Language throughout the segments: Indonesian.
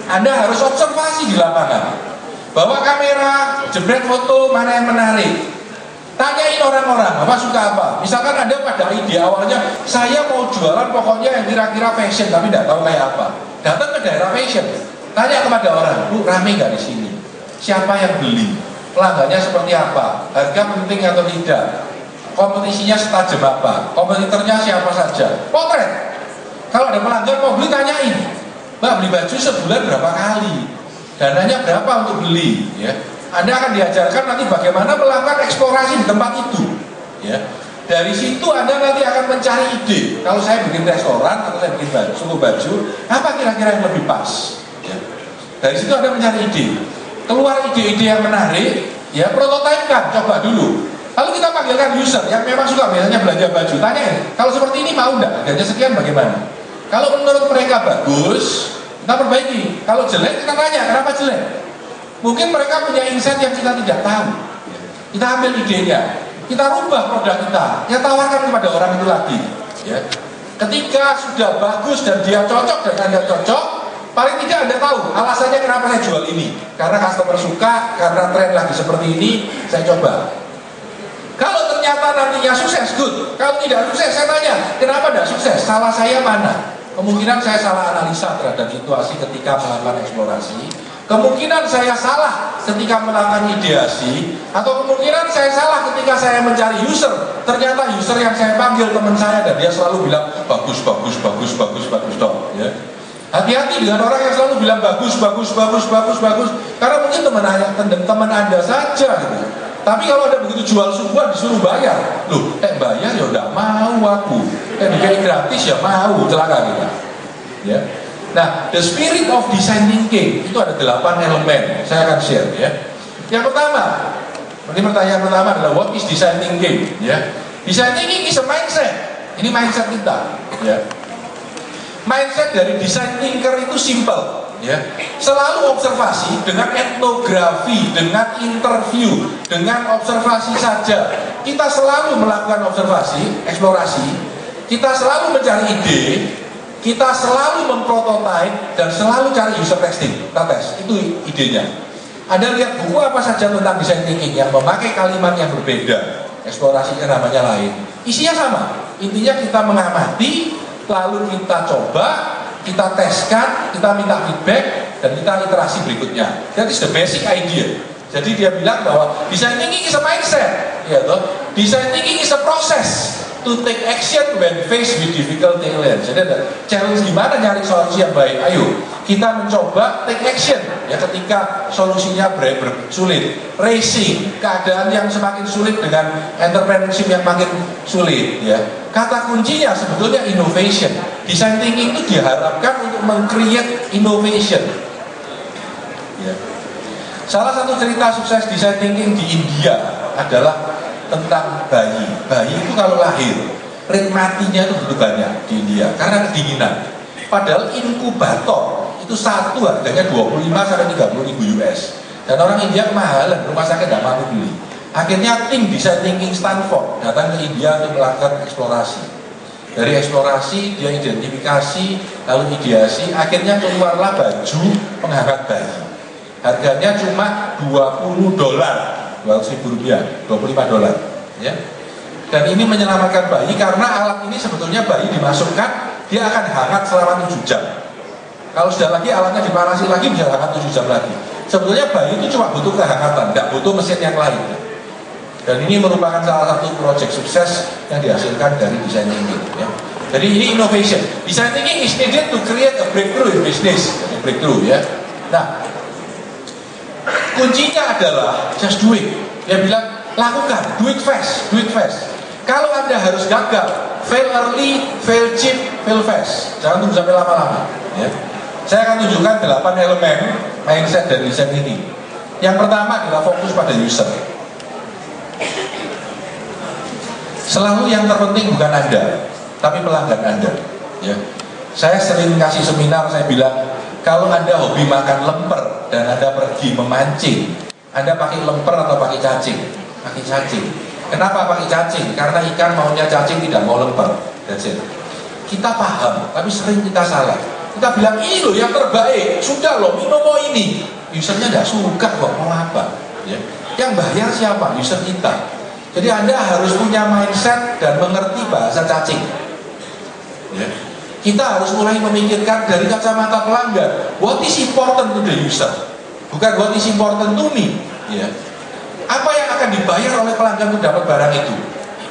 Anda harus observasi di lapangan. Bawa kamera, jebret foto, mana yang menarik. Tanyain orang-orang, Bapak suka apa? Misalkan Anda pada ide awalnya, saya mau jualan pokoknya yang kira-kira fashion, tapi tidak tahu kayak apa. Datang ke daerah fashion, tanya kepada orang, Bu, rame nggak di sini? Siapa yang beli? Pelanggannya seperti apa? Harga penting atau tidak? Kompetisinya setajam apa? Kompetitornya siapa saja? Potret. Kalau ada pelanggan mau beli, tanyain, Mbak, beli baju sebulan berapa kali? Dananya berapa untuk beli? Ya. Anda akan diajarkan nanti bagaimana melakukan eksplorasi di tempat itu. Ya. Dari situ Anda nanti akan mencari ide. Kalau saya bikin restoran atau saya bikin baju, apa kira-kira yang lebih pas? Ya. Dari situ Anda mencari ide. Keluar ide-ide yang menarik, ya prototipe-kan, coba dulu. Lalu kita panggilkan user yang memang suka biasanya belanja baju. Tanyain, kalau seperti ini mau enggak? Harganya sekian bagaimana? Kalau menurut mereka bagus, kita perbaiki. Kalau jelek, kita tanya kenapa jelek. Mungkin mereka punya insight yang kita tidak tahu. Kita ambil idenya, kita rubah produk kita, kita tawarkan kepada orang itu lagi. Ya. Ketika sudah bagus dan dia cocok dan Anda cocok, paling tidak Anda tahu alasannya kenapa saya jual ini. Karena customer suka, karena tren lagi seperti ini, saya coba. Kalau ternyata nantinya sukses, good. Kalau tidak sukses, saya tanya, kenapa tidak sukses? Salah saya mana? Kemungkinan saya salah analisa terhadap situasi ketika melakukan eksplorasi. Kemungkinan saya salah ketika melakukan ideasi. Atau kemungkinan saya salah ketika saya mencari user. Ternyata user yang saya panggil teman saya dan dia selalu bilang, bagus dong. Ya. Hati-hati dengan orang yang selalu bilang bagus. Karena mungkin teman Anda saja gitu. Tapi kalau ada begitu jual subuhan disuruh bayar, loh, bayar ya udah mau aku, dikai gratis ya mau, celaka kita. Ya. Nah, the spirit of design thinking itu ada 8 elemen, saya akan share ya. Yang pertama, ini pertanyaan pertama adalah what is design thinking? Ya, design thinking is a mindset. Ini mindset kita. Ya. Mindset dari design thinker itu simple. Ya, selalu observasi dengan etnografi, dengan interview, dengan observasi saja. Kita selalu melakukan observasi, eksplorasi. Kita selalu mencari ide. Kita selalu memprototype dan selalu cari user testing. Kita tes, itu idenya. Anda lihat buku apa saja tentang design thinking yang memakai kalimat yang berbeda, eksplorasinya namanya lain. Isinya sama. Intinya kita mengamati, lalu kita coba, kita teskan, kita minta feedback, dan kita iterasi berikutnya. That is the basic idea. Jadi dia bilang bahwa design thinking is a mindset, ya toh. Design thinking is a process to take action when faced with difficult challenge. Jadi ada challenge gimana nyari solusi yang baik. Ayo kita mencoba take action ya ketika solusinya sulit. Racing, keadaan yang semakin sulit dengan entrepreneurship yang makin sulit. Ya. Kata kuncinya sebetulnya innovation. Design thinking itu diharapkan untuk meng-create innovation. Ya. Salah satu cerita sukses design thinking di India adalah tentang bayi. Bayi itu kalau lahir, rate matinya itu begitu banyak di India karena kedinginan. Padahal inkubator itu satu harganya 25 sampai 30 ribu US. Dan orang India kemahalan, rumah sakit tidak mampu beli. Akhirnya tim design thinking Stanford datang ke India untuk melakukan eksplorasi. Dari eksplorasi dia identifikasi, lalu ideasi, akhirnya keluarlah baju penghangat bayi. Harganya cuma $20, 200 ribu rupiah, $25 ya. Dan ini menyelamatkan bayi karena alat ini sebetulnya bayi dimasukkan, dia akan hangat selama 7 jam. Kalau sudah lagi alatnya dipanasi lagi bisa hangat 7 jam lagi. Sebetulnya bayi itu cuma butuh kehangatan, tidak butuh mesin yang lain. Dan ini merupakan salah satu proyek sukses yang dihasilkan dari design thinking ya. Jadi ini innovation. Design thinking is needed to create a breakthrough in business. Breakthrough ya. Nah, kuncinya adalah just do it. Dia bilang lakukan, do it fast. Kalau Anda harus gagal, fail early, fail cheap, fail fast. Jangan tunggu sampai lama-lama. Ya. Saya akan tunjukkan 8 elemen mindset dari design ini. Yang pertama adalah fokus pada user. Selalu yang terpenting bukan Anda, tapi pelanggan Anda. Ya. Saya sering kasih seminar, saya bilang, kalau Anda hobi makan lemper dan Anda pergi memancing, Anda pakai lemper atau pakai cacing? Pakai cacing. Kenapa pakai cacing? Karena ikan maunya cacing, tidak mau lemper. That's it. Kita paham, tapi sering kita salah. Kita bilang ini loh yang terbaik, sudah loh Binomo ini. Usernya nggak suka kok, mau apa? Ya. Yang bayar siapa? User kita. Jadi Anda harus punya mindset dan mengerti bahasa cacing. Ya. Kita harus mulai memikirkan dari kacamata pelanggan. What is important to the user? Bukan what is important to me. Ya. Apa yang akan dibayar oleh pelanggan untuk dapat barang itu?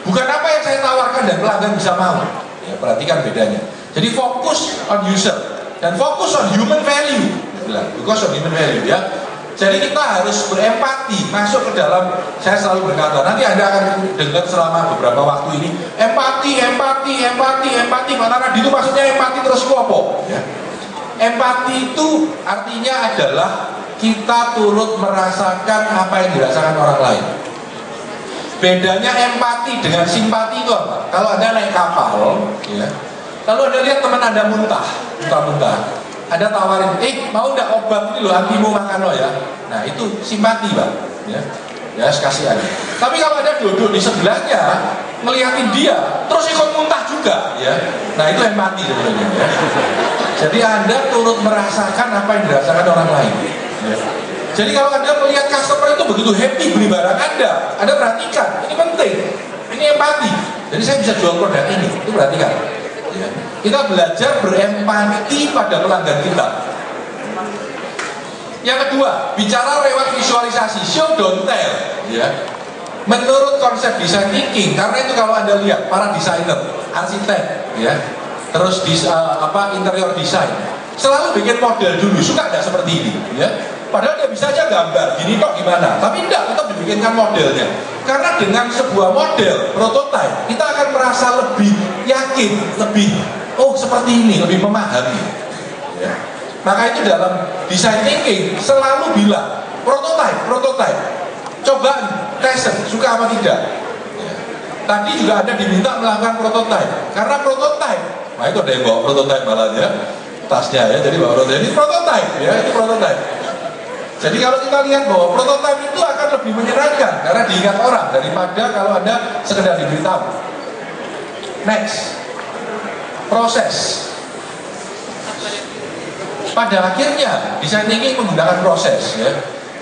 Bukan apa yang saya tawarkan dan pelanggan bisa mau. Ya, perhatikan bedanya. Jadi fokus on user dan fokus on human value. Because on human value ya. Jadi kita harus berempati, masuk ke dalam, saya selalu berkata, nanti Anda akan dengar selama beberapa waktu ini, empati, Pak Nadi itu maksudnya empati terus apa? Ya. Empati itu artinya adalah kita turut merasakan apa yang dirasakan orang lain. Bedanya empati dengan simpati itu apa? Kalau Anda naik kapal, ya, lalu Anda lihat teman Anda muntah, Anda tawarin, mau nggak obat ini loh, antimu makan lo ya. Nah itu simpati Pak, ya kasihan. Tapi kalau Anda duduk di sebelahnya, ngeliatin dia, terus ikut muntah juga, ya. Nah itu empati sebenarnya. Ya. Jadi Anda turut merasakan apa yang dirasakan orang lain. Ya. Jadi kalau Anda melihat customer itu begitu happy beli barang Anda perhatikan, ini penting, ini empati. Jadi saya bisa jual produk ini, itu perhatikan. Ya. Kita belajar berempati pada pelanggan kita. Yang kedua, bicara lewat visualisasi, show don't tell. Ya. Menurut konsep design thinking, karena itu kalau Anda lihat para desainer, arsitek, ya, terus interior design, selalu bikin model dulu, suka nggak seperti ini, ya. Padahal dia bisa aja gambar, gini kok gimana, tapi enggak, tetap dibikinkan modelnya. Karena dengan sebuah model, prototype, kita akan merasa lebih yakin, lebih, seperti ini, lebih memahami. Ya. Maka itu dalam design thinking, selalu bilang, prototype, cobaan, test, suka apa tidak. Ya. Tadi juga Anda diminta melakukan prototype, karena prototype, nah itu ada yang bawa prototype malah ya, tasnya ya, jadi bawa prototype, ini prototype, ya, itu prototype. Jadi kalau kita lihat bahwa prototipe itu akan lebih menyenangkan karena diingat orang daripada kalau Anda sekedar diberitahu. Next, proses. Pada akhirnya design thinking menggunakan proses, ya.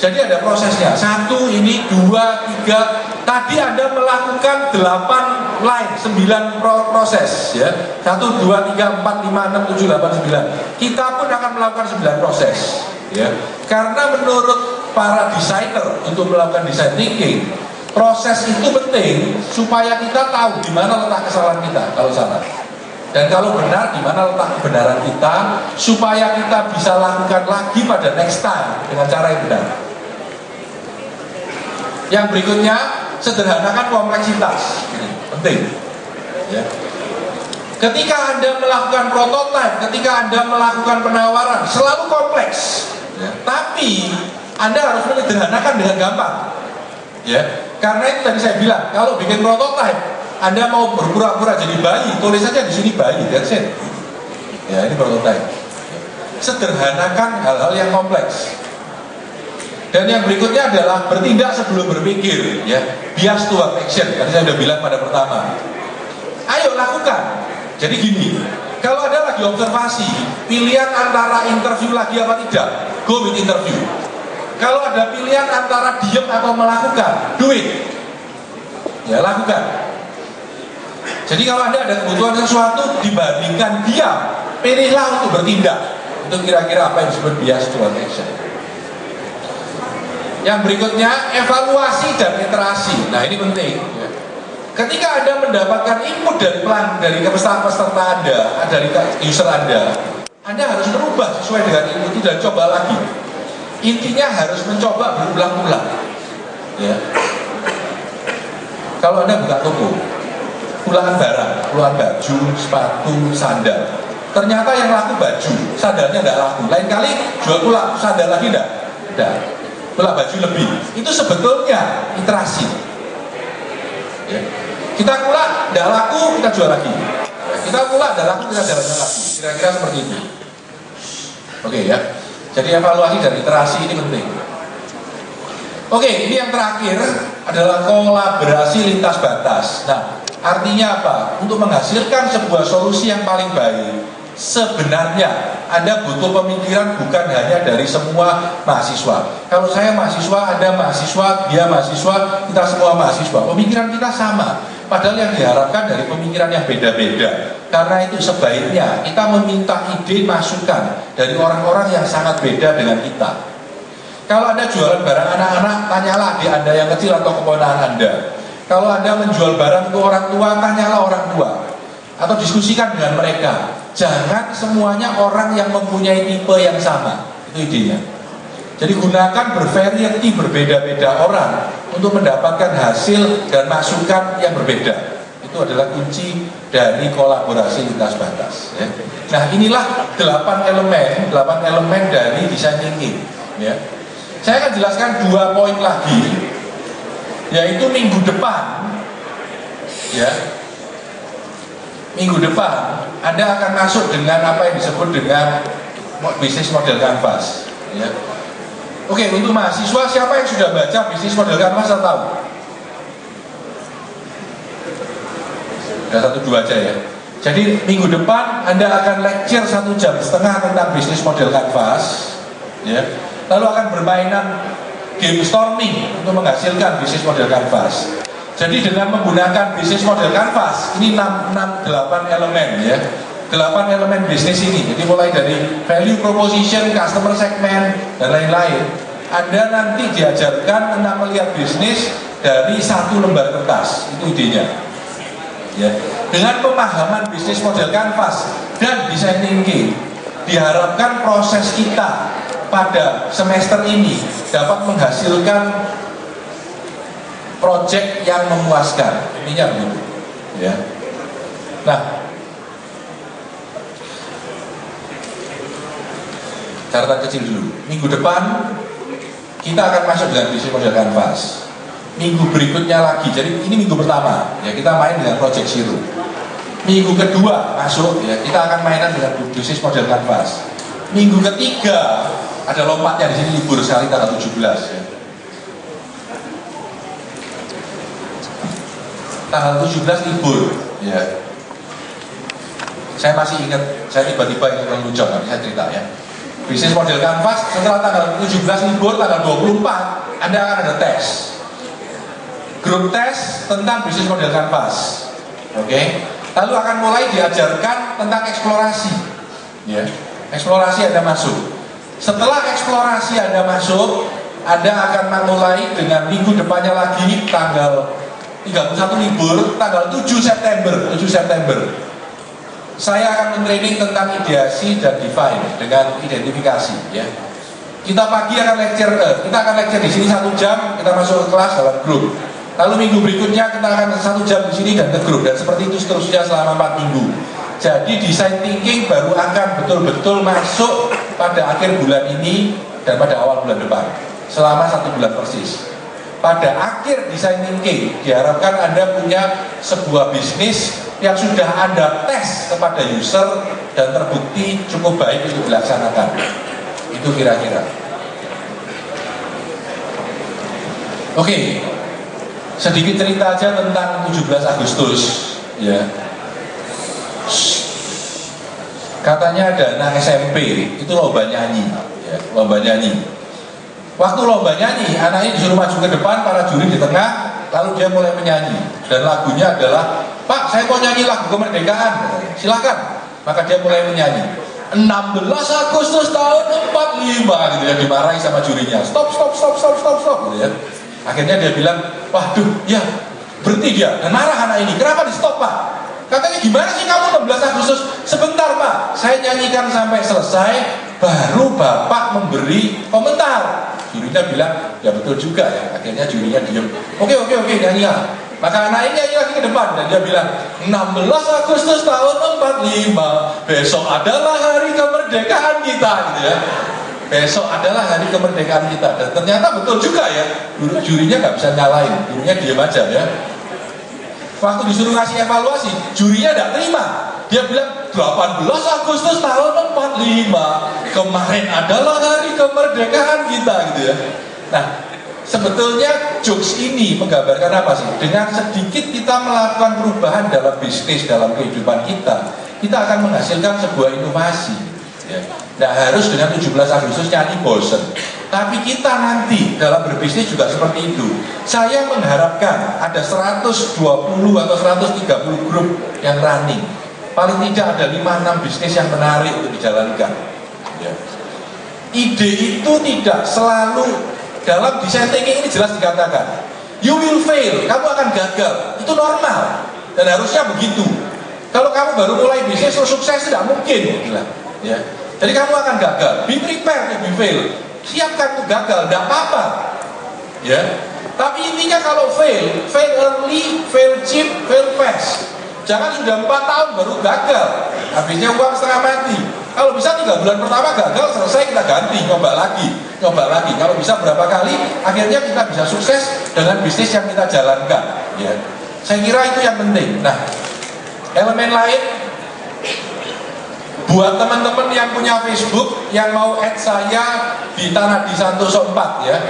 Jadi ada prosesnya. 1, ini 2, 3. Tadi Anda melakukan 8 line, 9 proses, ya. 1, 2, 3, 4, 5, 6, 7, 8, 9. Kita pun akan melakukan 9 proses. Ya, karena menurut para desainer untuk melakukan design thinking, proses itu penting supaya kita tahu di mana letak kesalahan kita kalau salah, dan kalau benar di mana letak kebenaran kita, supaya kita bisa lakukan lagi pada next time dengan cara yang benar. Yang berikutnya, sederhanakan kompleksitas, ini penting. Ya. Ketika Anda melakukan prototype, ketika Anda melakukan penawaran, selalu kompleks. Ya. Tapi Anda harus menyederhanakan dengan gampang. Ya. Karena itu tadi saya bilang, kalau bikin prototype, Anda mau berpura-pura jadi bayi, tulis saja di sini bayi, that's it. Ya, ini prototype. Sederhanakan hal-hal yang kompleks. Dan yang berikutnya adalah bertindak sebelum berpikir. Ya. Bias to action. Tadi saya sudah bilang pada pertama. Ayo lakukan. Jadi gini, kalau ada lagi observasi, pilihan antara interview lagi apa tidak, go with interview. Kalau ada pilihan antara diam atau melakukan, do it. Ya, lakukan. Jadi kalau Anda ada kebutuhan sesuatu dibandingkan diam, pilihlah untuk bertindak. Itu kira-kira apa yang disebut bias to action. Yang berikutnya, evaluasi dan iterasi. Nah, ini penting. Ya. Ketika Anda mendapatkan input dari peserta Anda, dari user Anda harus merubah sesuai dengan input itu dan coba lagi. Intinya harus mencoba berulang-ulang. Ya. Kalau Anda buka toko, ulangan barang, ulangan baju, sepatu, sandal. Ternyata yang laku baju, sandalnya tidak laku. Lain kali jual pula sandal lagi tidak. Pula baju lebih. Itu sebetulnya iterasi. Ya. Kita pula tidak laku, kita jual lagi. Kita pula tidak laku, kita jalan lagi. Kira-kira seperti itu. Oke ya. Jadi evaluasi dan iterasi ini penting. Oke, ini yang terakhir adalah kolaborasi lintas batas. Nah, artinya apa? Untuk menghasilkan sebuah solusi yang paling baik, Sebenarnya Anda butuh pemikiran bukan hanya dari semua mahasiswa. Kalau saya mahasiswa, Anda mahasiswa, dia mahasiswa, kita semua mahasiswa. Pemikiran kita sama. Padahal yang diharapkan dari pemikiran yang beda-beda. Karena itu sebaiknya kita meminta ide masukan dari orang-orang yang sangat beda dengan kita. Kalau Anda jualan barang anak-anak, tanyalah adik Anda yang kecil atau keponakan Anda. Kalau Anda menjual barang untuk orang tua, tanyalah orang tua. Atau diskusikan dengan mereka. Jangan semuanya orang yang mempunyai tipe yang sama. Itu idenya. Jadi gunakan bervariety, berbeda-beda orang untuk mendapatkan hasil dan masukan yang berbeda. Itu adalah kunci dari kolaborasi lintas batas. Ya. Nah inilah 8 elemen dari design thinking. Ya. Saya akan jelaskan 2 poin lagi, yaitu minggu depan. Ya. Minggu depan Anda akan masuk dengan apa yang disebut dengan bisnis model canvas. Ya. Oke, untuk mahasiswa siapa yang sudah baca bisnis model canvas atau tahu? Ada 1-2 aja ya. Jadi minggu depan Anda akan lecture 1,5 jam tentang bisnis model canvas. Ya. Lalu akan bermainan game storming untuk menghasilkan bisnis model canvas. Jadi dengan menggunakan bisnis model canvas, ini 8 elemen ya. 8 elemen bisnis ini. Jadi mulai dari value proposition, customer segment, dan lain-lain. Anda nanti diajarkan tentang melihat bisnis dari 1 lembar kertas. Itu idenya. Ya. Dengan pemahaman bisnis model canvas dan design thinking, diharapkan proses kita pada semester ini dapat menghasilkan proyek yang memuaskan. Intinya begitu. Ya. Nah, catatan kecil dulu. Minggu depan kita akan masuk dengan bisnis model canvas. Minggu berikutnya lagi. Jadi ini minggu pertama. Ya kita main dengan project zero. Minggu kedua masuk. Ya kita akan mainan dengan bisnis model canvas. Minggu ketiga ada lompatnya di sini libur sekali tanggal 17. Ya. Tanggal 17 libur, ya. Saya masih ingat, saya tiba-tiba ingat ngelucon, nanti saya cerita ya. Bisnis model canvas setelah tanggal 17 libur, tanggal 24 Anda akan ada tes. Grup tes tentang bisnis model canvas. Oke. Lalu akan mulai diajarkan tentang eksplorasi. Ya. Eksplorasi Anda masuk. Setelah eksplorasi Anda masuk, Anda akan mulai dengan minggu depannya lagi tanggal 31 libur, tanggal 7 September. Saya akan men-training tentang ideasi dan define dengan identifikasi ya. Kita pagi akan lecture, kita akan lecture di sini 1 jam, kita masuk ke kelas dalam grup. Lalu minggu berikutnya kita akan 1 jam di sini dan ke grup, dan seperti itu seterusnya selama 4 minggu. Jadi design thinking baru akan betul-betul masuk pada akhir bulan ini dan pada awal bulan depan, selama 1 bulan persis. Pada akhir design thinking diharapkan Anda punya sebuah bisnis yang sudah Anda tes kepada user dan terbukti cukup baik untuk dilaksanakan. Itu kira-kira. Oke, sedikit cerita aja tentang 17 Agustus ya. Katanya ada anak SMP itu lomba nyanyi ya, lomba nyanyi. Waktu lomba nyanyi, anaknya disuruh maju ke depan, para juri di tengah, lalu dia mulai menyanyi. Dan lagunya adalah, Pak, saya mau nyanyi lagu kemerdekaan, silakan. Maka dia mulai menyanyi. 16 Agustus tahun 45, gitu ya, dimarahi sama jurinya. Stop, gitu ya. Akhirnya dia bilang, waduh, ya, berhenti dia. Dan marah anak ini, kenapa di stop, Pak? Katanya, gimana sih kamu 16 Agustus? Sebentar, Pak, saya nyanyikan sampai selesai, baru Bapak memberi komentar. Jurinya bilang, ya betul juga ya. Akhirnya jurinya diem. Oke, nyanyi ya. Maka anak ini nyanyi lagi ke depan. Dan dia bilang, 16 Agustus tahun 45, besok adalah hari kemerdekaan kita, gitu ya. Besok adalah hari kemerdekaan kita. Dan ternyata betul juga ya. Jurinya nggak bisa nyalain. Jurinya diem aja ya. Waktu disuruh ngasih evaluasi, jurinya nggak terima. Dia bilang 18 Agustus tahun 45 kemarin adalah hari kemerdekaan kita, gitu ya. Nah, sebetulnya jokes ini menggambarkan apa sih? Dengan sedikit kita melakukan perubahan dalam bisnis, dalam kehidupan kita kita akan menghasilkan sebuah inovasi. Ya. Nggak harus dengan 17 Agustus nyanyi bosen. Tapi kita nanti dalam berbisnis juga seperti itu. Saya mengharapkan ada 120 atau 130 grup yang running. Paling tidak ada 5-6 bisnis yang menarik untuk dijalankan. Ya. Ide itu tidak selalu dalam design thinking ini jelas dikatakan, you will fail, kamu akan gagal. Itu normal dan harusnya begitu. Kalau kamu baru mulai bisnis terus sukses tidak mungkin. Ya. Jadi kamu akan gagal. Be prepared to be fail. Siapkan untuk gagal, tidak apa-apa. Ya. Tapi intinya kalau fail early, fail cheap, fail fast. Jangan sudah 4 tahun baru gagal, habisnya uang setengah mati. Kalau bisa 3 bulan pertama gagal, selesai kita ganti, nyoba lagi. Kalau bisa berapa kali, akhirnya kita bisa sukses dengan bisnis yang kita jalankan. Ya. Saya kira itu yang penting. Nah, elemen lain, buat teman-teman yang punya Facebook, yang mau add saya di Tanadi Santoso 4 ya,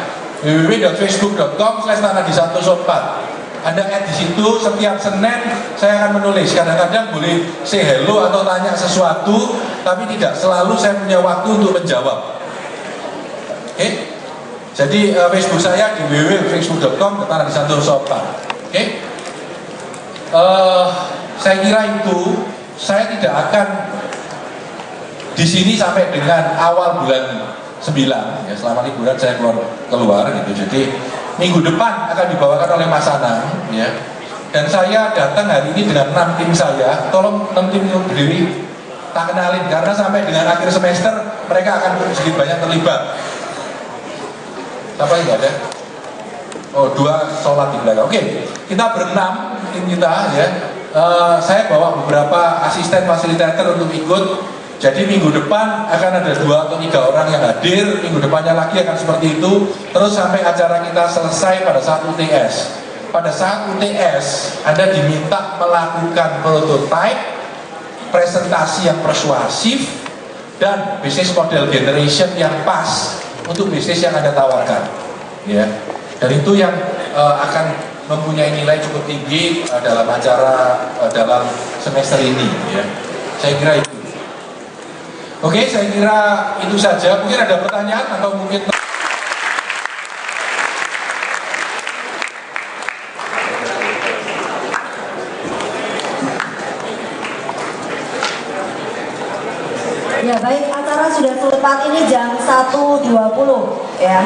www.facebook.com/tanadisantoso 4. Anda add di situ, setiap Senin saya akan menulis. Kadang-kadang boleh say hello atau tanya sesuatu, tapi tidak selalu saya punya waktu untuk menjawab. Oke? Jadi Facebook saya di www.facebook.com/tanadisantoso 4. Oke? Saya kira itu, saya tidak akan di sini sampai dengan awal bulan 9 ya, selama liburan saya keluar gitu. Jadi minggu depan akan dibawakan oleh Mas Anang ya. Dan saya datang hari ini dengan 6 tim saya. Tolong 6 tim itu berdiri, tak kenalin karena sampai dengan akhir semester mereka akan sedikit banyak terlibat. Siapa yang ada? Oh, 2 sholat di belakang. Oke, kita berenam tim kita ya. Saya bawa beberapa asisten fasilitator untuk ikut. Jadi minggu depan akan ada 2 atau 3 orang yang hadir, minggu depannya lagi akan seperti itu, terus sampai acara kita selesai pada saat UTS. Pada saat UTS, Anda diminta melakukan prototype, presentasi yang persuasif, dan bisnis model generation yang pas untuk bisnis yang Anda tawarkan. Ya. Dan itu yang akan mempunyai nilai cukup tinggi dalam acara dalam semester ini. Ya. Saya kira itu. Oke, saya kira itu saja. Mungkin ada pertanyaan atau mungkin ya baik, acara sudah selesai ini jam 1.20 ya.